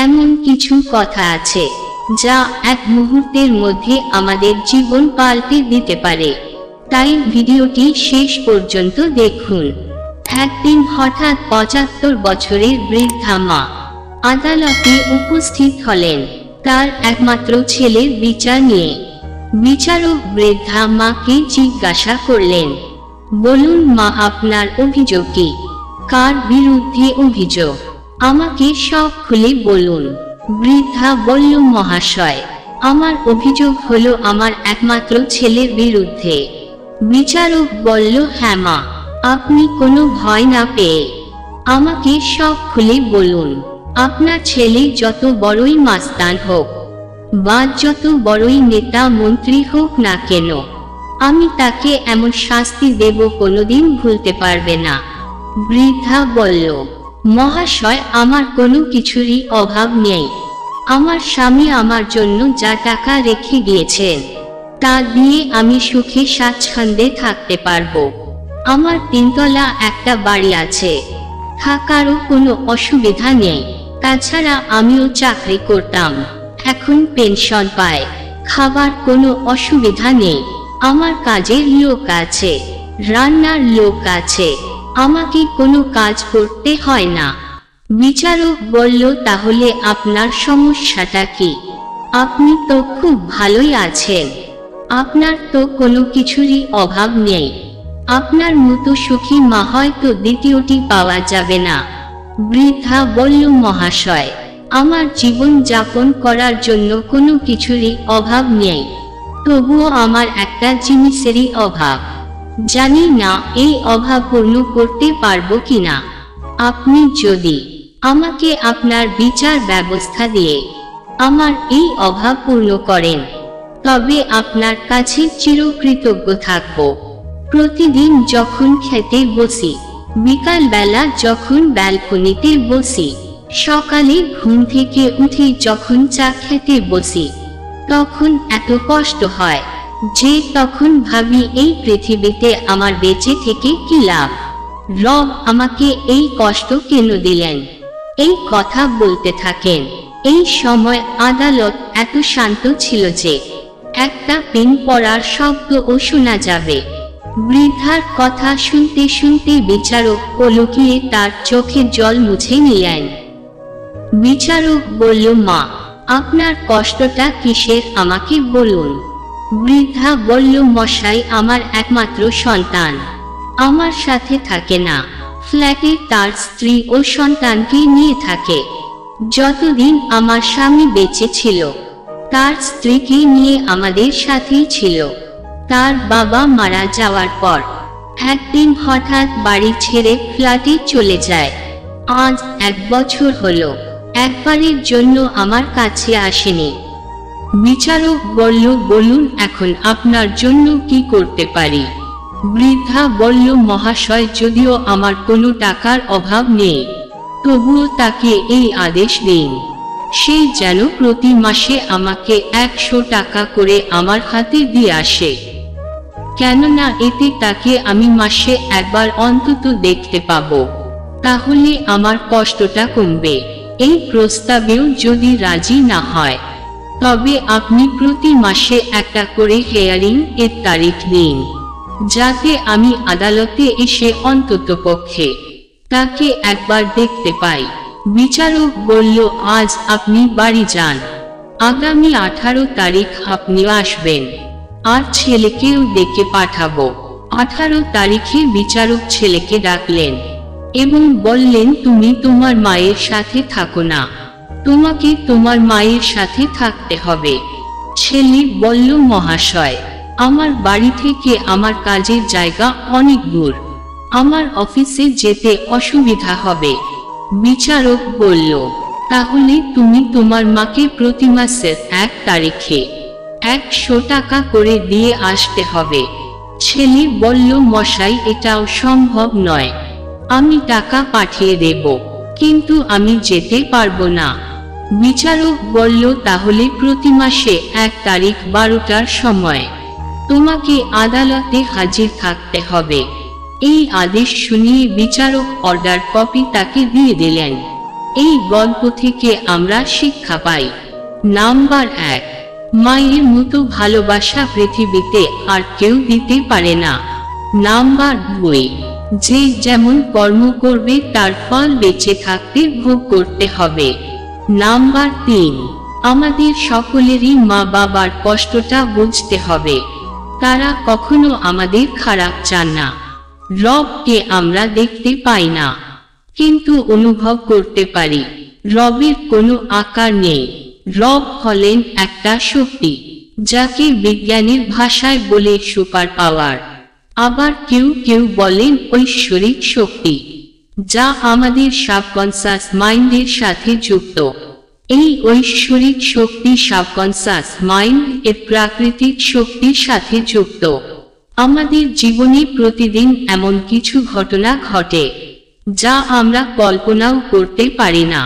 এমন কিছু কথা আছে যা এক মুহূর্তের মধ্যে আমাদের জীবন পাল্টে দিতে পারে, তাই ভিডিওটি শেষ পর্যন্ত দেখুন। একদিন হঠাৎ ৭৫ বছরের বৃদ্ধা মা আদালতে উপস্থিত হলেন তার একমাত্র ছেলের বিচার নিয়ে। বিচারক বৃদ্ধা মাকে জিজ্ঞাসা করলেন, বলুন মা, আপনার অভিযোগ কি? কার বিরুদ্ধে অভিযোগ? আমাকে সব খুলে বলুন। বৃদ্ধা বলল, মহাশয়, আমার অভিযোগ হলো আমার একমাত্র ছেলের বিরুদ্ধে। বিচারক বলল, হ্যাঁ মা, আপনি কোনো ভয় না পেয়ে আমাকে সব খুলে বলুন। আপনার ছেলে যত বড়ই মাস্তান হোক বা যত বড়ই নেতা মন্ত্রী হোক না কেন, আমি তাকে এমন শাস্তি দেব কোনোদিন ভুলতে পারবে না। বৃদ্ধা বলল, মহাশয়, আমার কোনো কিছুরই অভাব নেই। আমার স্বামী আমার জন্য যা টাকা রেখে গিয়েছেন তা দিয়ে আমি সুখে স্বাচ্ছন্দ্যে থাকতে পারবো। আমার ৩ তলা একটা বাড়ি আছে, থাকারও কোনো অসুবিধা নেই। তাছাড়া আমিও চাকরি করতাম, এখন পেনশন পাই। খাবার কোনো অসুবিধা নেই। আমার কাজের লোক আছে, রান্নার লোক আছে, আমাকে কোনো কাজ করতে হয় না। বিচারক বলল, তাহলে আপনার সমস্যাটা কি? আপনি তো খুব ভালোই আছেন, আপনার তো কোনো কিছুরই অভাব নেই। আপনার মতো সুখী মা হয়তো দ্বিতীয়টি পাওয়া যাবে না। বৃদ্ধা বলল, মহাশয়, আমার জীবন যাপন করার জন্য কোনো কিছুরই অভাব নেই, তবুও আমার একটা জিনিসেরই অভাব। জানি না এই অভাব পূর্ণ করতে পারবো কিনা। আপনি যদি আমাকে আপনার বিচার ব্যবস্থা দিয়ে আমার এই অভাব পূর্ণ করেন, তবে আপনার কাছে চিরকৃতজ্ঞ থাকব। প্রতিদিন যখন খেতে বসি, বিকালবেলা যখন ব্যালকনিতে বসি, সকালে ঘুম থেকে উঠে যখন চা খেতে বসি, তখন এত কষ্ট হয় যে তখন ভাবি এই পৃথিবীতে আমার বেঁচে থেকে কি লাভ? রব আমাকে এই কষ্ট কেন দিলেন? এই কথা বলতে থাকেন। এই সময় আদালত এত শান্ত ছিল যে একটা পেন পড়ার শব্দও শোনা যাবে। বৃদ্ধার কথা শুনতে শুনতে বিচারক পলকিয়ে তার চোখে জল মুছে নিলেন। বিচারক বলল, মা, আপনার কষ্টটা কিসের আমাকে বলুন। বৃদ্ধা বলল, মশাই, আমার একমাত্র সন্তান আমার সাথে থাকে না, ফ্ল্যাটে তার স্ত্রী ও সন্তানকে নিয়ে থাকে। যতদিন আমার স্বামী বেঁচে ছিল তার স্ত্রীকে নিয়ে আমাদের সাথেই ছিল। তার বাবা মারা যাওয়ার পর একদিন হঠাৎ বাড়ি ছেড়ে ফ্ল্যাটে চলে যায়। আজ 1 বছর হলো, একবারের জন্য আমার কাছে আসেনি। বিচারক বলল, বলুন এখন আপনার জন্য কি করতে পারি? বৃদ্ধা বলল, মহাশয়, যদিও আমার কোনো টাকার অভাব নেই, তবুও তাকে এই আদেশ দিন, সে যেন প্রতি মাসে আমাকে 100 টাকা করে আমার হাতে দিয়ে আসে। কেননা এতে তাকে আমি মাসে একবার অন্তত দেখতে পাবো, তাহলে আমার কষ্টটা কমবে। এই প্রস্তাবেও যদি রাজি না হয়, তবে আপনি প্রতি মাসে একটা করে হিয়ারিং এর তারিখ দিন, যাতে আমি আদালতে এসে অন্ততপক্ষে তাকে একবার দেখতে পাই। বিচারক বলল, আজ আপনি বাড়ি যান, আগামী 18 তারিখ আপনি আসবেন, আর ছেলেকেও ডেকে পাঠাবো। 18 তারিখে বিচারক ছেলেকে ডাকলেন এবং বললেন, তুমি তোমার মায়ের সাথে থাকো না, তোমাকে তোমার মায়ের সাথে থাকতে হবে। ছেলে বলল, মহাশয়, আমার বাড়ি থেকে আমার কাজের জায়গা অনেক দূর, আমার অফিসে যেতে অসুবিধা হবে। বিচারক বলল, তাহলে তুমি তোমার মাকে প্রতি মাসের 1 তারিখে 100 টাকা করে দিয়ে আসতে হবে। ছেলে বলল, মশাই, এটাও সম্ভব নয়, আমি টাকা পাঠিয়ে দেব, কিন্তু আমি যেতে পারবো না। বিচারক বলল, তাহলে প্রতি মাসে 1 তারিখ 12টার সময় তোমাকে আদালতে হাজির থাকতে হবে। এই আদেশ শুনিয়ে বিচারক অর্ডার কপি তাকে দিয়ে দিলেন। এই গল্প থেকে আমরা শিক্ষা পাই। নাম্বার 1, মায়ের মতো ভালোবাসা পৃথিবীতে আর কেউ দিতে পারে না। নাম্বার 2, যে যেমন কর্ম করবে তার ফল বেঁচে থাকতে ভোগ করতে হবে। নাম্বার 3, আমাদের সকলেরই মা বাবার কষ্টটা বুঝতে হবে। তারা কখনো আমাদের খারাপ চান না। রবকে আমরা দেখতে পাই না, কিন্তু অনুভব করতে পারি। রবের কোনো আকার নেই। রব হলেন একটা শক্তি, যাকে বিজ্ঞানের ভাষায় বলে সুপার পাওয়ার। আবার কেউ কেউ বলেন ঐশ্বরিক শক্তি, যা আমাদের সাবকনসাস মাইন্ডের সাথে যুক্ত। এই ঐশ্বরিক শক্তি সাবকনসাস মাইন্ড এর প্রাকৃতিক শক্তির সাথে যুক্ত। আমাদের জীবনে প্রতিদিন এমন কিছু ঘটনা ঘটে, যা আমরা কল্পনাও করতে পারি না।